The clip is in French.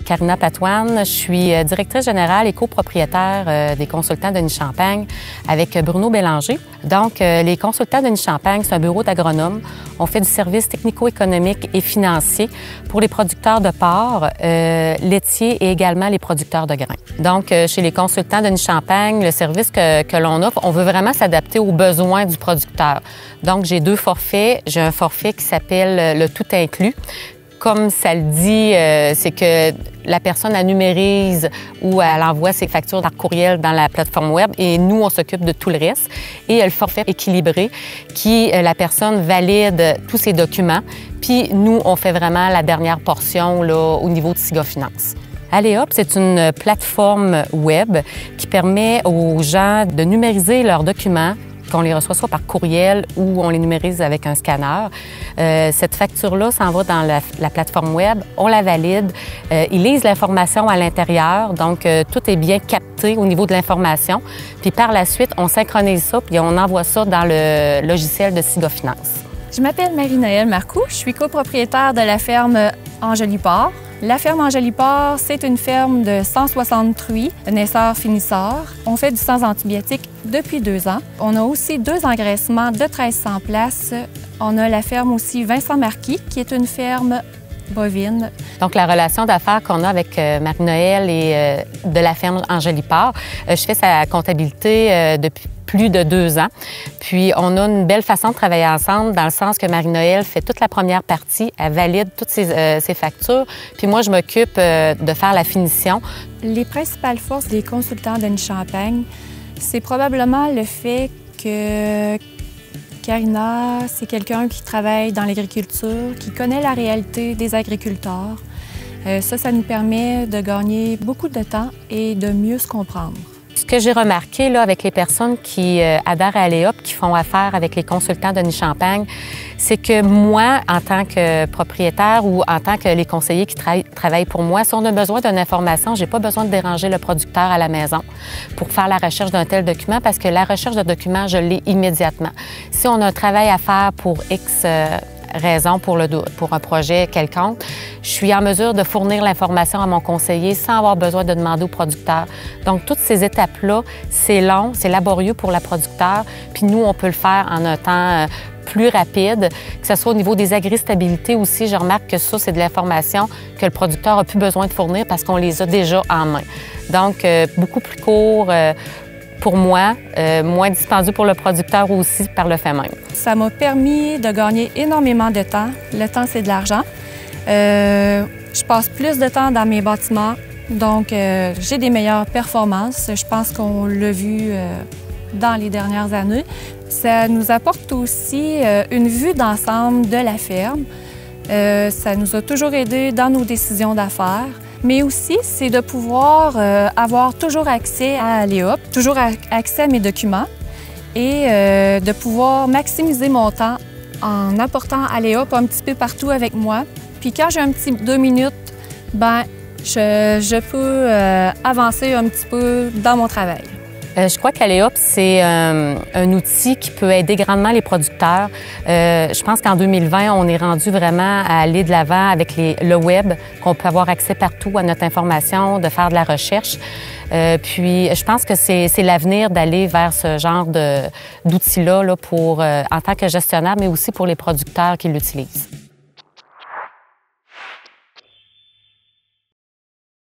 Karina Patoine, je suis directrice générale et copropriétaire des consultants Denis Champagne avec Bruno Bélanger. Donc, les consultants Denis Champagne, c'est un bureau d'agronomes. On fait du service technico-économique et financier pour les producteurs de porc, laitiers et également les producteurs de grains. Donc, chez les consultants Denis Champagne, le service que l'on offre, on veut vraiment s'adapter aux besoins du producteur. Donc, j'ai deux forfaits. J'ai un forfait qui s'appelle le tout inclus. Comme ça le dit, c'est que la personne elle numérise ou elle envoie ses factures par courriel dans la plateforme web et nous, on s'occupe de tout le reste. Et le forfait équilibré qui, la personne valide tous ses documents. Puis nous, on fait vraiment la dernière portion là, au niveau de Siga Finance. Alléop, c'est une plateforme web qui permet aux gens de numériser leurs documents, qu'on les reçoit soit par courriel ou on les numérise avec un scanner. Cette facture-là s'en va dans la plateforme web, on la valide, ils lisent l'information à l'intérieur, donc tout est bien capté au niveau de l'information. Puis par la suite, on synchronise ça puis on envoie ça dans le logiciel de Siga Finance. Je m'appelle Marie-Noëlle Marcoux, je suis copropriétaire de la ferme Angeli-Porc. La ferme Angeli-Porc, c'est une ferme de 160 truies, naisseurs-finisseurs. On fait du sans antibiotiques depuis 2 ans. On a aussi 2 engraissements de 1300 places. On a la ferme aussi Vincent Marquis, qui est une ferme bovine. Donc, la relation d'affaires qu'on a avec Marie-Noëlle et de la ferme Angeli-Porc, je fais sa comptabilité depuis plus de 2 ans. Puis, on a une belle façon de travailler ensemble dans le sens que Marie-Noëlle fait toute la première partie, elle valide toutes ses factures. Puis moi, je m'occupe de faire la finition. Les principales forces des consultants Denis Champagne, c'est probablement le fait que Karina, c'est quelqu'un qui travaille dans l'agriculture, qui connaît la réalité des agriculteurs. Ça nous permet de gagner beaucoup de temps et de mieux se comprendre. Ce que j'ai remarqué là, avec les personnes qui adhèrent à Alléop, qui font affaire avec les consultants Denis Champagne, c'est que moi, en tant que propriétaire ou en tant que les conseillers qui travaillent pour moi, si on a besoin d'une information, j'ai pas besoin de déranger le producteur à la maison pour faire la recherche d'un tel document parce que la recherche de document, je l'ai immédiatement. Si on a un travail à faire pour X raison pour un projet quelconque, je suis en mesure de fournir l'information à mon conseiller sans avoir besoin de demander au producteur. Donc, toutes ces étapes-là, c'est long, c'est laborieux pour le producteur, puis nous, on peut le faire en un temps plus rapide, que ce soit au niveau des agristabilités aussi. Je remarque que ça, c'est de l'information que le producteur n'a plus besoin de fournir parce qu'on les a déjà en main. Donc, beaucoup plus court pour moi, moins dispendieux pour le producteur aussi par le fait même. Ça m'a permis de gagner énormément de temps. Le temps, c'est de l'argent. Je passe plus de temps dans mes bâtiments, donc j'ai des meilleures performances. Je pense qu'on l'a vu dans les dernières années. Ça nous apporte aussi une vue d'ensemble de la ferme. Ça nous a toujours aidés dans nos décisions d'affaires. Mais aussi, c'est de pouvoir avoir toujours accès à Alléop, toujours accès à mes documents et de pouvoir maximiser mon temps en apportant Alléop un petit peu partout avec moi. Puis quand j'ai un petit 2 minutes, je peux avancer un petit peu dans mon travail. Je crois qu'Alléop, c'est un outil qui peut aider grandement les producteurs. Je pense qu'en 2020, on est rendu vraiment à aller de l'avant avec le web, qu'on peut avoir accès partout à notre information, de faire de la recherche. Puis, je pense que c'est l'avenir d'aller vers ce genre d'outils-là là, en tant que gestionnaire, mais aussi pour les producteurs qui l'utilisent.